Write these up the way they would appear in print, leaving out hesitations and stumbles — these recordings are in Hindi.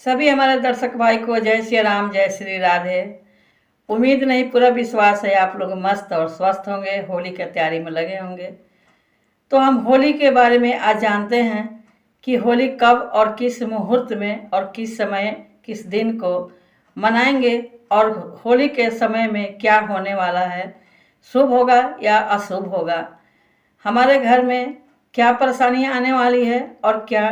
सभी हमारे दर्शक भाई को जय श्री राम, जय श्री राधे। उम्मीद नहीं, पूरा विश्वास है आप लोग मस्त और स्वस्थ होंगे, होली की तैयारी में लगे होंगे। तो हम होली के बारे में आज जानते हैं कि होली कब और किस मुहूर्त में और किस समय किस दिन को मनाएंगे और होली के समय में क्या होने वाला है, शुभ होगा या अशुभ होगा, हमारे घर में क्या परेशानियां आने वाली है और क्या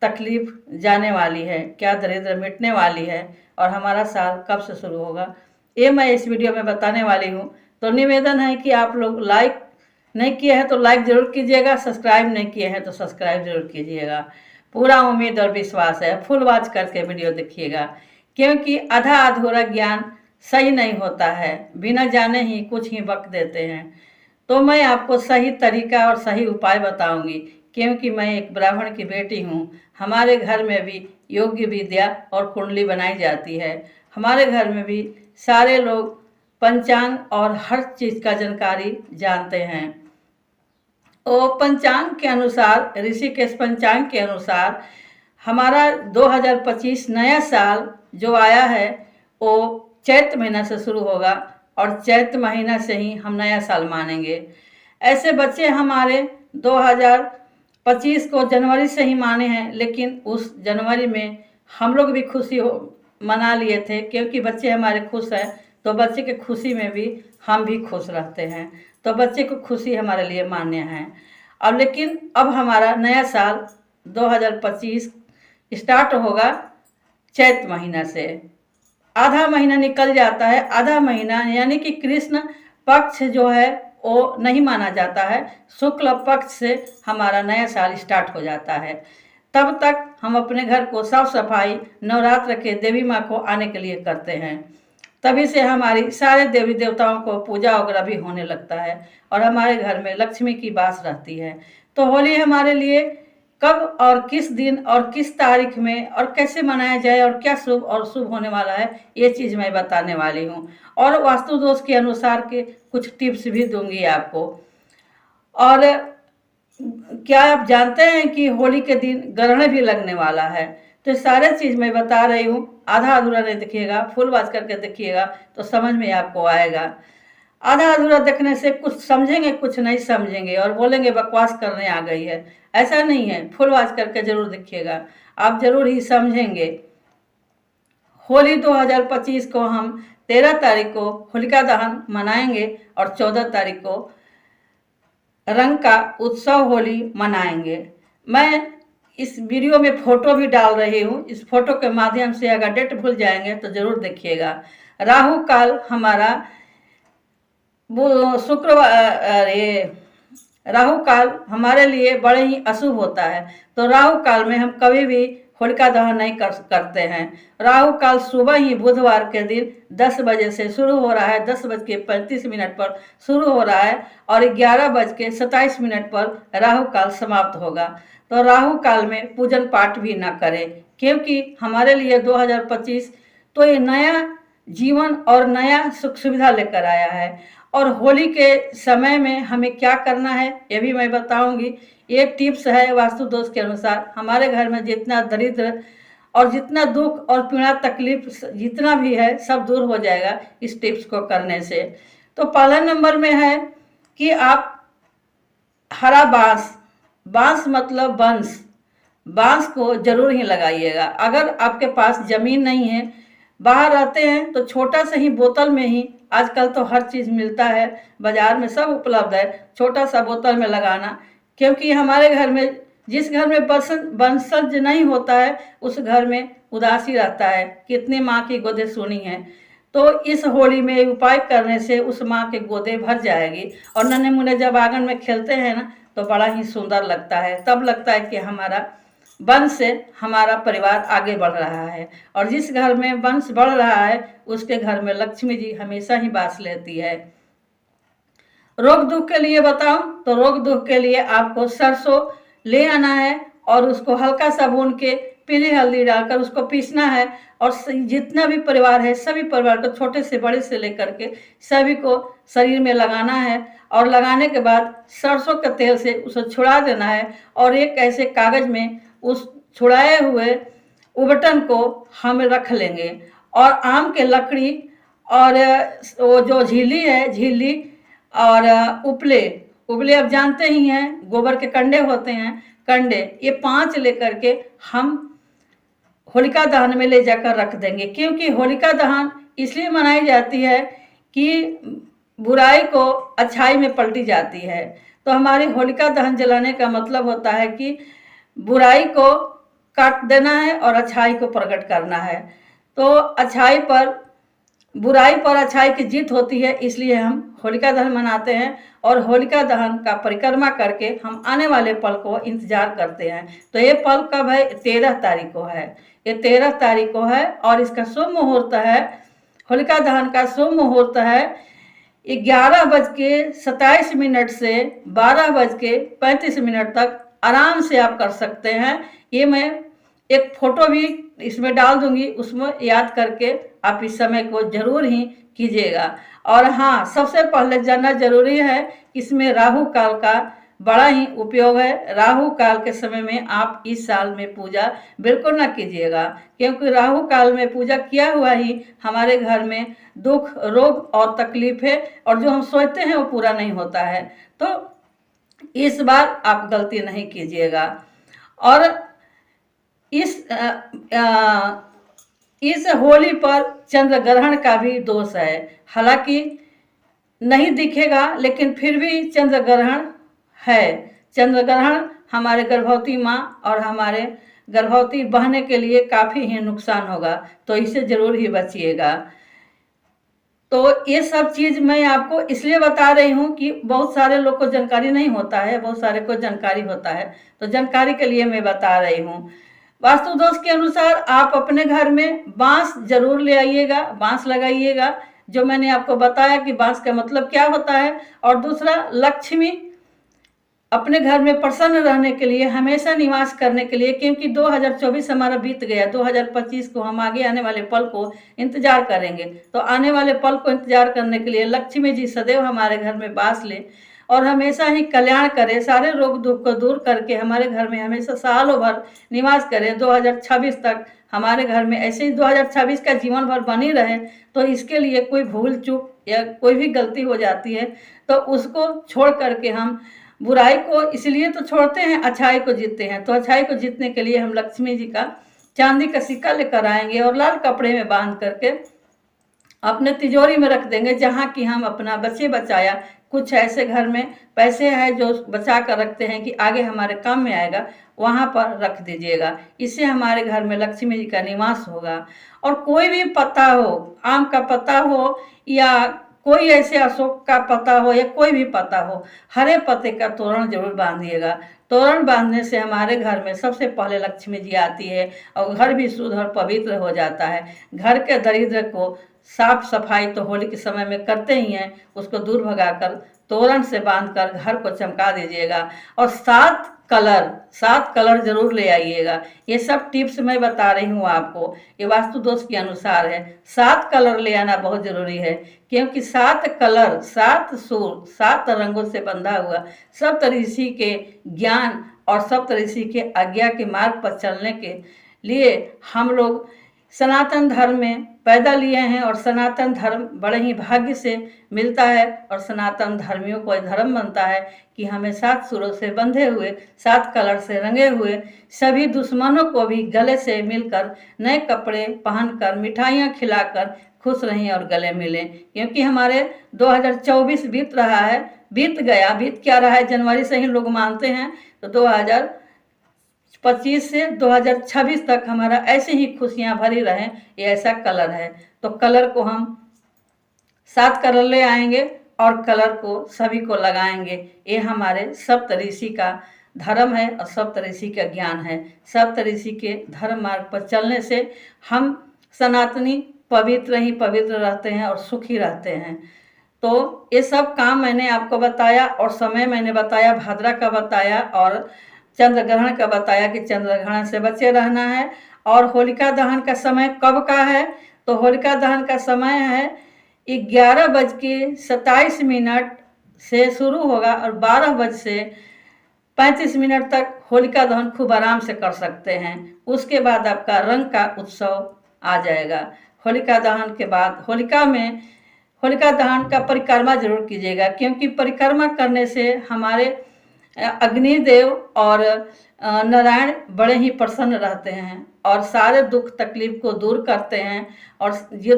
तकलीफ जाने वाली है, क्या दरिद्र मिटने वाली है और हमारा साल कब से शुरू होगा, ये मैं इस वीडियो में बताने वाली हूँ। तो निवेदन है कि आप लोग लाइक नहीं किए हैं तो लाइक ज़रूर कीजिएगा, सब्सक्राइब नहीं किए हैं तो सब्सक्राइब ज़रूर कीजिएगा। पूरा उम्मीद और विश्वास है, फुल वॉच करके वीडियो देखिएगा, क्योंकि आधा अधूरा ज्ञान सही नहीं होता है, बिना जाने ही कुछ ही बक देते हैं। तो मैं आपको सही तरीका और सही उपाय बताऊंगी, क्योंकि मैं एक ब्राह्मण की बेटी हूँ। हमारे घर में भी योग्य विद्या और कुंडली बनाई जाती है। हमारे घर में भी सारे लोग पंचांग और हर चीज़ का जानकारी जानते हैं। और पंचांग के अनुसार, ऋषिकेश पंचांग के अनुसार हमारा 2025 नया साल जो आया है वो चैत महीना से शुरू होगा और चैत महीना से ही हम नया साल मानेंगे। ऐसे बच्चे हमारे 2025 को जनवरी से ही माने हैं, लेकिन उस जनवरी में हम लोग भी मना लिए थे, क्योंकि बच्चे हमारे खुश हैं तो बच्चे के खुशी में भी हम भी खुश रहते हैं। तो बच्चे को खुशी हमारे लिए मान्य है। अब लेकिन अब हमारा नया साल 2025 स्टार्ट होगा चैत महीना से। आधा महीना निकल जाता है, आधा महीना यानी कि कृष्ण पक्ष जो है वो नहीं माना जाता है, शुक्ल पक्ष से हमारा नया साल स्टार्ट हो जाता है। तब तक हम अपने घर को साफ सफाई नवरात्र के देवी माँ को आने के लिए करते हैं। तभी से हमारी सारे देवी देवताओं को पूजा वगैरह भी होने लगता है और हमारे घर में लक्ष्मी की वास रहती है। तो होली हमारे लिए कब और किस दिन और किस तारीख में और कैसे मनाया जाए और क्या शुभ और शुभ होने वाला है, ये चीज़ मैं बताने वाली हूँ। और वास्तु दोष के अनुसार के कुछ टिप्स भी दूंगी आपको। और क्या आप जानते हैं कि होली के दिन ग्रहण भी लगने वाला है? तो सारे चीज़ मैं बता रही हूँ, आधा अधूरा नहीं देखिएगा, फुल वॉच करके देखिएगा तो समझ में आपको आएगा। आधा अधूरा देखने से कुछ समझेंगे कुछ नहीं समझेंगे और बोलेंगे बकवास करने आ गई है, ऐसा नहीं है। फुल वॉच करके जरूर देखिएगा, आप जरूर ही समझेंगे। होली 2025 को हम 13 तारीख को होलिका दहन मनाएंगे और 14 तारीख को रंग का उत्सव होली मनाएंगे। मैं इस वीडियो में फोटो भी डाल रही हूँ, इस फोटो के माध्यम से अगर डेट भूल जाएंगे तो जरूर देखिएगा। राहु काल हमारा वो शुक्रवार, राहु काल हमारे लिए बड़े ही अशुभ होता है। तो राहु काल में हम कभी भी होलिका दहन नहीं करते हैं। राहु काल सुबह ही बुधवार के दिन 10 बजे से शुरू हो रहा है, 10:35 पर शुरू हो रहा है और 11:27 पर राहु काल समाप्त होगा। तो राहु काल में पूजन पाठ भी ना करें, क्योंकि हमारे लिए 2025 तो ये नया जीवन और नया सुख सुविधा लेकर आया है। और होली के समय में हमें क्या करना है ये भी मैं बताऊंगी। एक टिप्स है वास्तु दोष के अनुसार, हमारे घर में जितना दरिद्र और जितना दुख और पीड़ा तकलीफ जितना भी है सब दूर हो जाएगा इस टिप्स को करने से। तो पहला नंबर में है कि आप हरा बांस, बांस मतलब बंस, बांस को जरूर ही लगाइएगा। अगर आपके पास जमीन नहीं है, बाहर रहते हैं, तो छोटा सा ही बोतल में ही, आजकल तो हर चीज़ मिलता है, बाजार में सब उपलब्ध है, छोटा सा बोतल में लगाना। क्योंकि हमारे घर में, जिस घर में वंशज नहीं होता है उस घर में उदासी रहता है, कितनी माँ की गोदे सुनी है। तो इस होली में उपाय करने से उस माँ के गोदे भर जाएगी और नन्हे मुन्ने जब आंगन में खेलते हैं ना तो बड़ा ही सुंदर लगता है। तब लगता है कि हमारा वंश से हमारा परिवार आगे बढ़ रहा है। और जिस घर में वंश बढ़ रहा है उसके घर में लक्ष्मी जी हमेशा ही वास लेती है। रोग दुख के लिए बताऊं तो रोग दुख के लिए आपको सरसों ले आना है और उसको हल्का सा भून के पीली हल्दी डालकर उसको पीसना है और जितना भी परिवार है सभी परिवार को, छोटे से बड़े से लेकर के सभी को शरीर में लगाना है। और लगाने के बाद सरसों के तेल से उसे छुड़ा देना है और एक ऐसे कागज में उस छुड़ाए हुए उबटन को हम रख लेंगे और आम के लकड़ी और वो जो झीली है, झीली और उपले, उपले आप जानते ही हैं, गोबर के कंडे होते हैं, कंडे, ये 5 लेकर के हम होलिका दहन में ले जाकर रख देंगे। क्योंकि होलिका दहन इसलिए मनाई जाती है कि बुराई को अच्छाई में पलटी जाती है। तो हमारी होलिका दहन जलाने का मतलब होता है कि बुराई को काट देना है और अच्छाई को प्रकट करना है। तो अच्छाई पर, बुराई पर अच्छाई की जीत होती है, इसलिए हम होलिका दहन मनाते हैं। और होलिका दहन का परिक्रमा करके हम आने वाले पल को इंतजार करते हैं। तो ये पल कब है? 13 तारीख को है, ये 13 तारीख को है। और इसका शुभ मुहूर्त है, होलिका दहन का शुभ मुहूर्त है 11:27 से 12:35 तक आराम से आप कर सकते हैं। ये मैं एक फोटो भी इसमें डाल दूंगी, उसमें याद करके आप इस समय को जरूर ही कीजिएगा। और हाँ, सबसे पहले जानना जरूरी है कि इसमें राहु काल का बड़ा ही उपयोग है। राहु काल के समय में आप इस साल में पूजा बिल्कुल ना कीजिएगा, क्योंकि राहु काल में पूजा किया हुआ ही हमारे घर में दुख, रोग और तकलीफ है, और जो हम सोचते हैं वो पूरा नहीं होता है। तो इस बार आप गलती नहीं कीजिएगा। और इस होली पर चंद्र ग्रहण का भी दोष है। हालांकि नहीं दिखेगा, लेकिन फिर भी चंद्र ग्रहण है। चंद्र ग्रहण हमारे गर्भवती माँ और हमारे गर्भवती बहने के लिए काफ़ी ही नुकसान होगा, तो इसे जरूर ही बचिएगा। तो ये सब चीज़ मैं आपको इसलिए बता रही हूँ कि बहुत सारे लोग को जानकारी नहीं होता है, बहुत सारे को जानकारी होता है, तो जानकारी के लिए मैं बता रही हूँ। वास्तु दोष के अनुसार आप अपने घर में बांस जरूर ले आइएगा, बांस लगाइएगा, जो मैंने आपको बताया कि बांस का मतलब क्या होता है। और दूसरा, लक्ष्मी अपने घर में प्रसन्न रहने के लिए, हमेशा निवास करने के लिए, क्योंकि 2024 हमारा बीत गया, 2025 को हम आगे आने वाले पल को इंतजार करेंगे। तो आने वाले पल को इंतजार करने के लिए लक्ष्मी जी सदैव हमारे घर में वास ले और हमेशा ही कल्याण करे, सारे रोग दुख को दूर करके हमारे घर में हमेशा सालों भर निवास करे। 2026 तक हमारे घर में ऐसे ही 2026 का जीवन भर बनी रहे। तो इसके लिए कोई भूल चूक या कोई भी गलती हो जाती है तो उसको छोड़ करके हम बुराई को इसलिए तो छोड़ते हैं, अच्छाई को जीतते हैं। तो अच्छाई को जीतने के लिए हम लक्ष्मी जी का चांदी का सिक्का लेकर आएंगे और लाल कपड़े में बांध करके अपने तिजोरी में रख देंगे, जहाँ की हम अपना बचे बचाया कुछ ऐसे घर में पैसे हैं जो बचा कर रखते हैं कि आगे हमारे काम में आएगा, वहाँ पर रख दीजिएगा। इससे हमारे घर में लक्ष्मी जी का निवास होगा। और कोई भी पत्ता हो, आम का पत्ता हो या कोई ऐसे अशोक का पत्ता हो या कोई भी पत्ता हो, हरे पत्ते का तोरण जरूर बांधिएगा। तोरण बांधने से हमारे घर में सबसे पहले लक्ष्मी जी आती है और घर भी शुद्ध और पवित्र हो जाता है। घर के दरिद्र को साफ सफाई तो होली के समय में करते ही हैं, उसको दूर भगाकर तोरण से बांधकर घर को चमका दीजिएगा। और 7 कलर जरूर ले आइएगा। ये सब टिप्स मैं बता रही हूँ आपको, ये वास्तु दोष के अनुसार है। 7 कलर ले आना बहुत जरूरी है, क्योंकि 7 कलर, 7 सूर, 7 रंगों से बंधा हुआ सप्तऋषि के ज्ञान और सप्तऋषि के आज्ञा के मार्ग पर चलने के लिए हम लोग सनातन धर्म में पैदा लिए हैं। और सनातन धर्म बड़े ही भाग्य से मिलता है। और सनातन धर्मियों को धर्म बनता है कि हमें 7 सूरों से बंधे हुए, 7 कलर से रंगे हुए सभी दुश्मनों को भी गले से मिलकर नए कपड़े पहनकर मिठाइयाँ खिलाकर खुश रहें और गले मिलें। क्योंकि हमारे 2024 बीत रहा है, बीत गया, बीत क्या रहा है, जनवरी से ही लोग मानते हैं। तो 2025 से 2026 तक हमारा ऐसे ही खुशियां भरी रहें, ये ऐसा कलर है। तो कलर को हम 7 कलर ले आएंगे और कलर को सभी को लगाएंगे। ये हमारे सप्तऋषि का धर्म है और सप्तऋषि का ज्ञान है। सप्तऋषि के धर्म मार्ग पर चलने से हम सनातनी पवित्र ही पवित्र रहते हैं और सुखी रहते हैं। तो ये सब काम मैंने आपको बताया और समय मैंने बताया, भाद्रा का बताया और चंद्र ग्रहण का बताया कि चंद्र ग्रहण से बचे रहना है। और होलिका दहन का समय कब का है? तो होलिका दहन का समय है 11:27 से शुरू होगा और 12 बज से 35 मिनट तक होलिका दहन खूब आराम से कर सकते हैं। उसके बाद आपका रंग का उत्सव आ जाएगा। होलिका दहन के बाद होलिका दहन का परिक्रमा जरूर कीजिएगा, क्योंकि परिक्रमा करने से हमारे अग्निदेव और नारायण बड़े ही प्रसन्न रहते हैं और सारे दुख तकलीफ को दूर करते हैं। और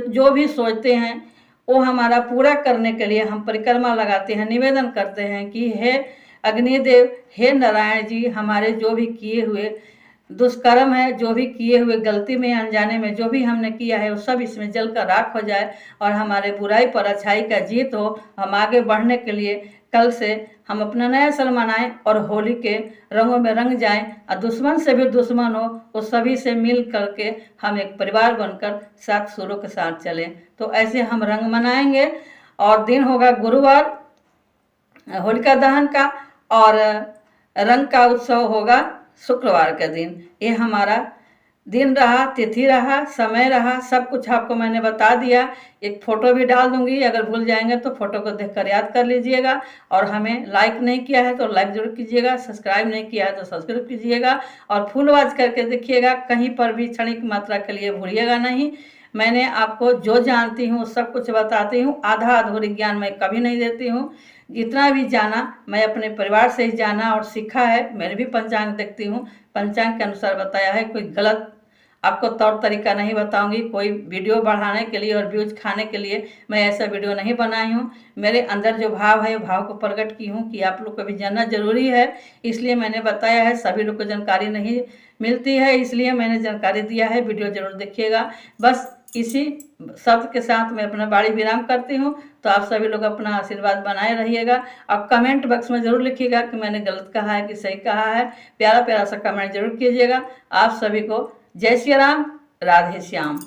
जो भी सोचते हैं वो हमारा पूरा करने के लिए हम परिक्रमा लगाते हैं, निवेदन करते हैं कि हे अग्निदेव, हे नारायण जी, हमारे जो भी किए हुए दुष्कर्म है, जो भी किए हुए गलती में अनजाने में जो भी हमने किया है, वो सब इसमें जल कर राख हो जाए और हमारे बुराई पर अच्छाई का जीत हो। हम आगे बढ़ने के लिए कल से हम अपना नया साल मनाएं और होली के रंगों में रंग जाएं और दुश्मन से भी दुश्मन हो वो सभी से मिल करके हम एक परिवार बनकर साथ सुरों के साथ चलें। तो ऐसे हम रंग मनाएंगे। और दिन होगा गुरुवार होलिका दहन का, और रंग का उत्सव होगा शुक्रवार के दिन। ये हमारा दिन रहा, तिथि रहा, समय रहा, सब कुछ आपको मैंने बता दिया। एक फ़ोटो भी डाल दूंगी, अगर भूल जाएंगे तो फ़ोटो को देखकर याद कर लीजिएगा। और हमें लाइक नहीं किया है तो लाइक जरूर कीजिएगा, सब्सक्राइब नहीं किया है तो सब्सक्राइब कीजिएगा और फुल वॉच करके देखिएगा। कहीं पर भी क्षणिक मात्रा के लिए भूलिएगा नहीं। मैंने आपको जो जानती हूँ सब कुछ बताती हूँ, आधा अधूरी ज्ञान मैं कभी नहीं देती हूँ। जितना भी जाना मैं अपने परिवार से ही जाना और सीखा है। मैं भी पंचांग देखती हूँ, पंचांग के अनुसार बताया है। कोई गलत आपको तौर तरीका नहीं बताऊंगी। कोई वीडियो बढ़ाने के लिए और व्यूज खाने के लिए मैं ऐसा वीडियो नहीं बनाई हूँ। मेरे अंदर जो भाव है वो भाव को प्रकट की हूँ कि आप लोग को भी जानना जरूरी है, इसलिए मैंने बताया है। सभी लोग को जानकारी नहीं मिलती है, इसलिए मैंने जानकारी दिया है। वीडियो जरूर देखिएगा। बस इसी शब्द के साथ मैं अपना बाड़ी विराम करती हूँ। तो आप सभी लोग अपना आशीर्वाद बनाए रहिएगा और कमेंट बॉक्स में जरूर लिखिएगा कि मैंने गलत कहा है कि सही कहा है। प्यारा प्यारा सा कमेंट जरूर कीजिएगा। आप सभी को जय श्री राम, राधे श्याम।